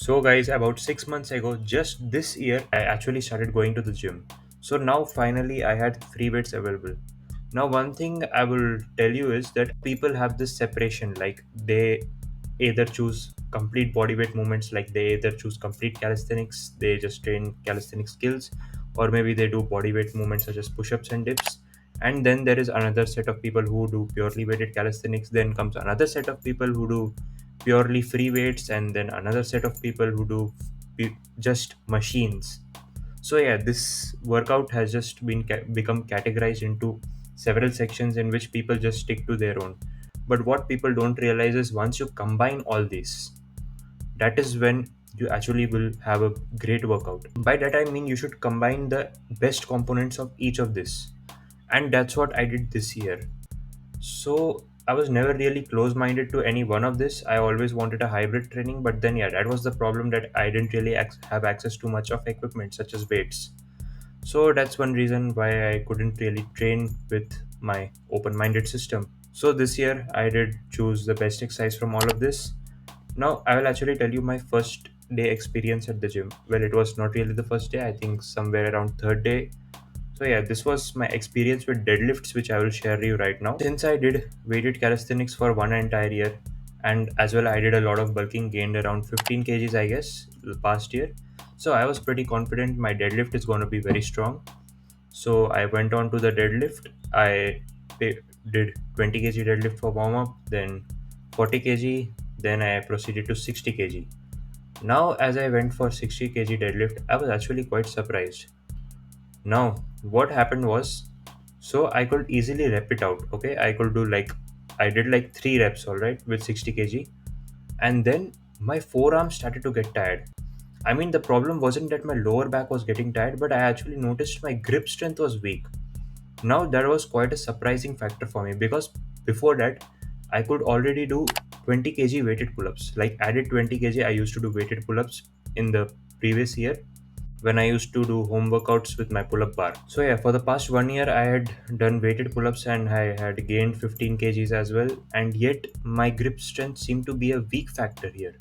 So, guys, about 6 months ago, just this year, I actually started going to the gym. So now finally, I had free weights available. Now, one thing I will tell you is that people have this separation, like they either choose complete body weight movements, like they either choose complete calisthenics, they just train calisthenic skills, or maybe they do body weight movements such as push ups and dips. And then there is another set of people who do purely weighted calisthenics. Then comes another set of people who do purely free weights, and then another set of people who do just machines. So yeah, this workout has just been become categorized into several sections in which people just stick to their own. But what people don't realize is once you combine all these, that is when you actually will have a great workout. By that I mean you should combine the best components of each of this, and that's what I did this year. So I was never really close minded to any one of this. I always wanted a hybrid training, but then yeah, that was the problem, that I didn't really have access to much of equipment such as weights. So that's one reason why I couldn't really train with my open minded system. So this year I did choose the best exercise from all of this. Now I will actually tell you my first day experience at the gym. Well, it was not really the first day, I think somewhere around third day. So yeah, this was my experience with deadlifts, which I will share you right now. Since I did weighted calisthenics for one entire year, and as well I did a lot of bulking, gained around 15 kgs, I guess, the past year. So I was pretty confident my deadlift is going to be very strong. So I went on to the deadlift. I did 20 kg deadlift for warm up, then 40 kg, then I proceeded to 60 kg. Now, as I went for 60 kg deadlift, I was actually quite surprised. Now, what happened was, so I could easily rep it out. Okay, I could do like, I did like 3 reps, all right, with 60 kg, and then my forearms started to get tired. I mean, the problem wasn't that my lower back was getting tired, but I actually noticed my grip strength was weak. Now, that was quite a surprising factor for me because before that, I could already do 20 kg weighted pull ups. Like, I did 20 kg, I used to do weighted pull ups in the previous year when I used to do home workouts with my pull up bar. So, yeah, for the past 1 year, I had done weighted pull ups and I had gained 15 kgs as well. And yet, my grip strength seemed to be a weak factor here,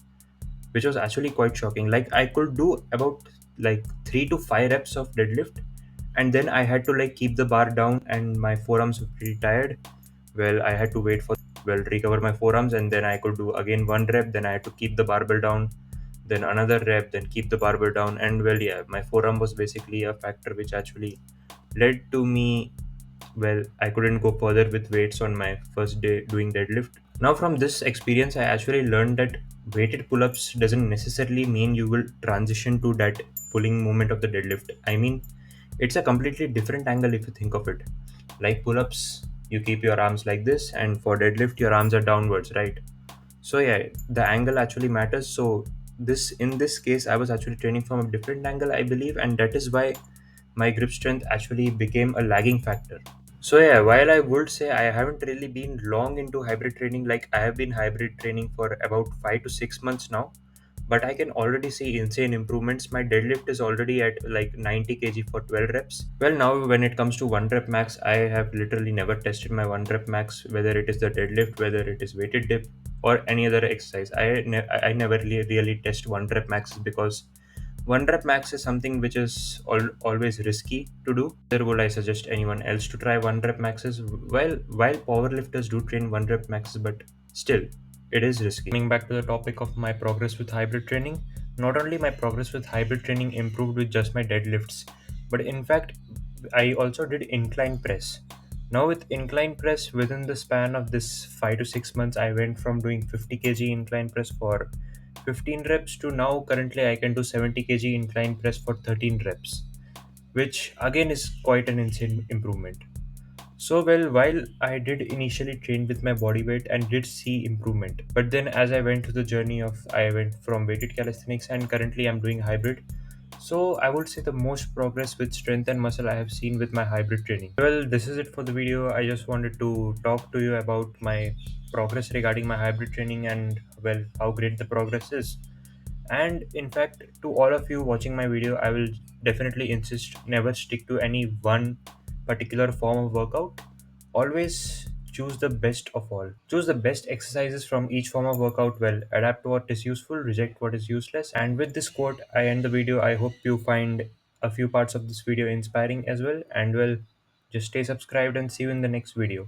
which was actually quite shocking. Like, I could do about like 3 to 5 reps of deadlift, and then I had to like keep the bar down, and my forearms were pretty tired. Well, I had to wait for recover my forearms, and then I could do again 1 rep. Then I had to keep the barbell down, then another rep, then keep the barbell down, and well, yeah, my forearm was basically a factor which actually led to me, well, I couldn't go further with weights on my first day doing deadlift. Now, from this experience, I actually learned that weighted pull ups doesn't necessarily mean you will transition to that pulling movement of the deadlift. I mean, it's a completely different angle if you think of it. Like pull ups, you keep your arms like this, and for deadlift, your arms are downwards, right? So, yeah, the angle actually matters. So, this in this case, I was actually training from a different angle, I believe, and that is why my grip strength actually became a lagging factor. So yeah, while I would say I haven't really been long into hybrid training, like I have been hybrid training for about 5 to 6 months now, but I can already see insane improvements. My deadlift is already at like 90 kg for 12 reps. Well, now when it comes to 1 rep max, I have literally never tested my 1 rep max, whether it is the deadlift, whether it is weighted dip, or any other exercise. I never really test 1 rep maxes because 1 rep max is something which is always risky to do. There would I suggest anyone else to try 1 rep maxes? While powerlifters do train 1 rep maxes, but still, it is risky. Coming back to the topic of my progress with hybrid training, not only my progress with hybrid training improved with just my deadlifts, but in fact, I also did incline press. Now, with incline press, within the span of this 5 to 6 months, I went from doing 50 kg incline press for 15 reps to now currently I can do 70 kg incline press for 13 reps, which again is quite an insane improvement. So, well, while I did initially train with my body weight and did see improvement, but then as I went through the journey of, I went from weighted calisthenics and currently I'm doing hybrid. So, I would say the most progress with strength and muscle I have seen with my hybrid training. Well, this is it for the video. I just wanted to talk to you about my progress regarding my hybrid training and, well, how great the progress is. And in fact, to all of you watching my video, I will definitely insist, never stick to any one particular form of workout. Always choose the best of all. Choose the best exercises from each form of workout well, adapt what is useful, reject what is useless. And with this quote, I end the video. I hope you find a few parts of this video inspiring as well. And well, just stay subscribed and see you in the next video.